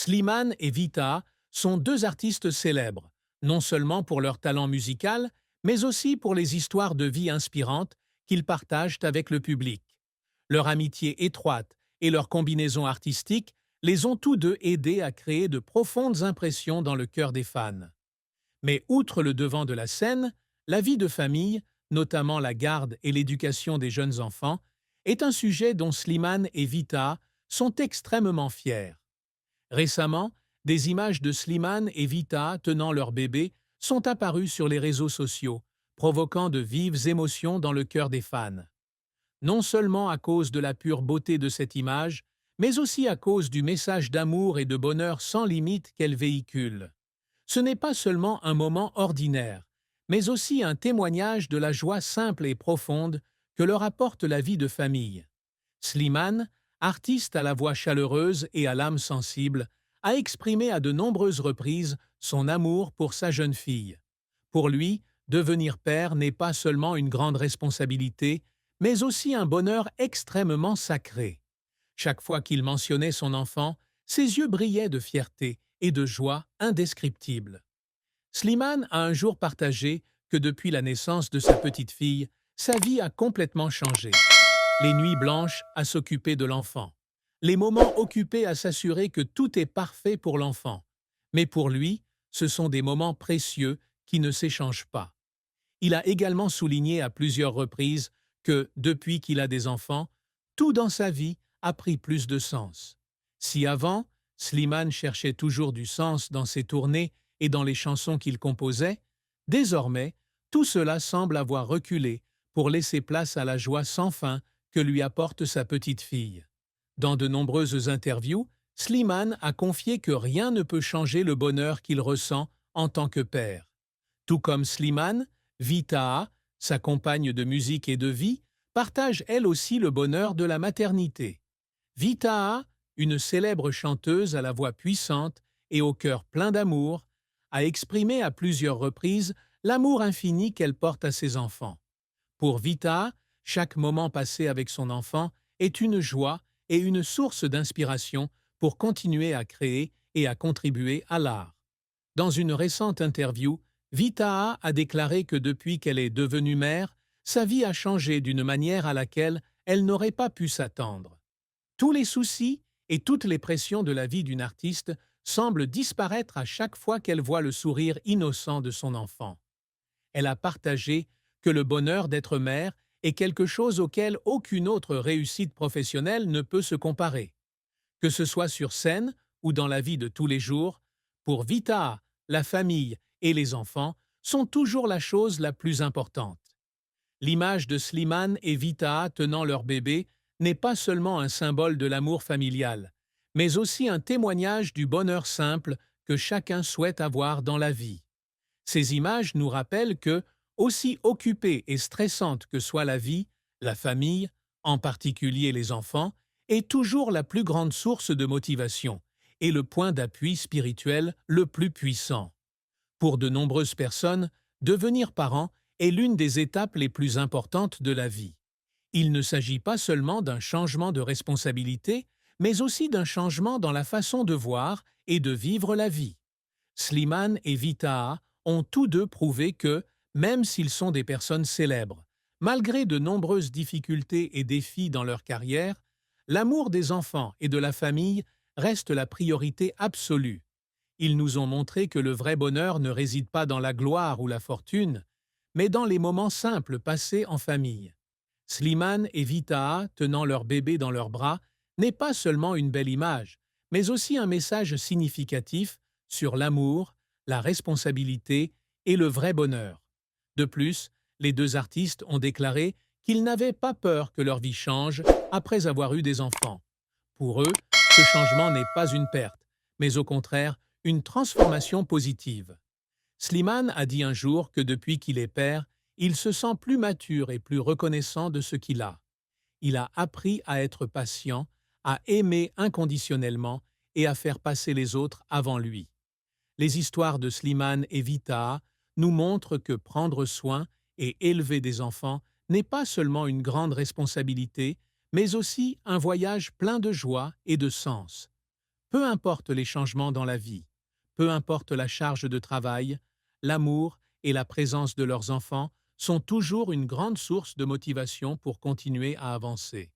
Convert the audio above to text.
Slimane et Vita sont deux artistes célèbres, non seulement pour leur talent musical, mais aussi pour les histoires de vie inspirantes qu'ils partagent avec le public. Leur amitié étroite et leur combinaison artistique les ont tous deux aidés à créer de profondes impressions dans le cœur des fans. Mais outre le devant de la scène, la vie de famille, notamment la garde et l'éducation des jeunes enfants, est un sujet dont Slimane et Vita sont extrêmement fiers. Récemment, des images de Slimane et Vita tenant leur bébé sont apparues sur les réseaux sociaux, provoquant de vives émotions dans le cœur des fans. Non seulement à cause de la pure beauté de cette image, mais aussi à cause du message d'amour et de bonheur sans limite qu'elle véhicule. Ce n'est pas seulement un moment ordinaire, mais aussi un témoignage de la joie simple et profonde que leur apporte la vie de famille. Slimane, artiste à la voix chaleureuse et à l'âme sensible, a exprimé à de nombreuses reprises son amour pour sa jeune fille. Pour lui, devenir père n'est pas seulement une grande responsabilité, mais aussi un bonheur extrêmement sacré. Chaque fois qu'il mentionnait son enfant, ses yeux brillaient de fierté et de joie indescriptible. Slimane a un jour partagé que depuis la naissance de sa petite fille, sa vie a complètement changé. Les nuits blanches à s'occuper de l'enfant, les moments occupés à s'assurer que tout est parfait pour l'enfant. Mais pour lui, ce sont des moments précieux qui ne s'échangent pas. Il a également souligné à plusieurs reprises que, depuis qu'il a des enfants, tout dans sa vie a pris plus de sens. Si avant, Slimane cherchait toujours du sens dans ses tournées et dans les chansons qu'il composait, désormais, tout cela semble avoir reculé pour laisser place à la joie sans fin que lui apporte sa petite fille. Dans de nombreuses interviews, Slimane a confié que rien ne peut changer le bonheur qu'il ressent en tant que père. Tout comme Slimane, Vita, sa compagne de musique et de vie, partage elle aussi le bonheur de la maternité. Vita, une célèbre chanteuse à la voix puissante et au cœur plein d'amour, a exprimé à plusieurs reprises l'amour infini qu'elle porte à ses enfants. Pour Vita, chaque moment passé avec son enfant est une joie et une source d'inspiration pour continuer à créer et à contribuer à l'art. Dans une récente interview, Vita a déclaré que depuis qu'elle est devenue mère, sa vie a changé d'une manière à laquelle elle n'aurait pas pu s'attendre. Tous les soucis et toutes les pressions de la vie d'une artiste semblent disparaître à chaque fois qu'elle voit le sourire innocent de son enfant. Elle a partagé que le bonheur d'être mère est quelque chose auquel aucune autre réussite professionnelle ne peut se comparer. Que ce soit sur scène ou dans la vie de tous les jours, pour Vita, la famille et les enfants sont toujours la chose la plus importante. L'image de Slimane et Vita tenant leur bébé n'est pas seulement un symbole de l'amour familial, mais aussi un témoignage du bonheur simple que chacun souhaite avoir dans la vie. Ces images nous rappellent que, aussi occupée et stressante que soit la vie, la famille, en particulier les enfants, est toujours la plus grande source de motivation et le point d'appui spirituel le plus puissant. Pour de nombreuses personnes, devenir parent est l'une des étapes les plus importantes de la vie. Il ne s'agit pas seulement d'un changement de responsabilité, mais aussi d'un changement dans la façon de voir et de vivre la vie. Slimane et Vita ont tous deux prouvé que, même s'ils sont des personnes célèbres, malgré de nombreuses difficultés et défis dans leur carrière, l'amour des enfants et de la famille reste la priorité absolue. Ils nous ont montré que le vrai bonheur ne réside pas dans la gloire ou la fortune, mais dans les moments simples passés en famille. Slimane et Vita, tenant leur bébé dans leurs bras, n'est pas seulement une belle image, mais aussi un message significatif sur l'amour, la responsabilité et le vrai bonheur. De plus, les deux artistes ont déclaré qu'ils n'avaient pas peur que leur vie change après avoir eu des enfants. Pour eux, ce changement n'est pas une perte, mais au contraire une transformation positive. Slimane a dit un jour que depuis qu'il est père, il se sent plus mature et plus reconnaissant de ce qu'il a. Il a appris à être patient, à aimer inconditionnellement et à faire passer les autres avant lui. Les histoires de Slimane et Vita nous montrent que prendre soin et élever des enfants n'est pas seulement une grande responsabilité, mais aussi un voyage plein de joie et de sens. Peu importe les changements dans la vie, peu importe la charge de travail, l'amour et la présence de leurs enfants sont toujours une grande source de motivation pour continuer à avancer.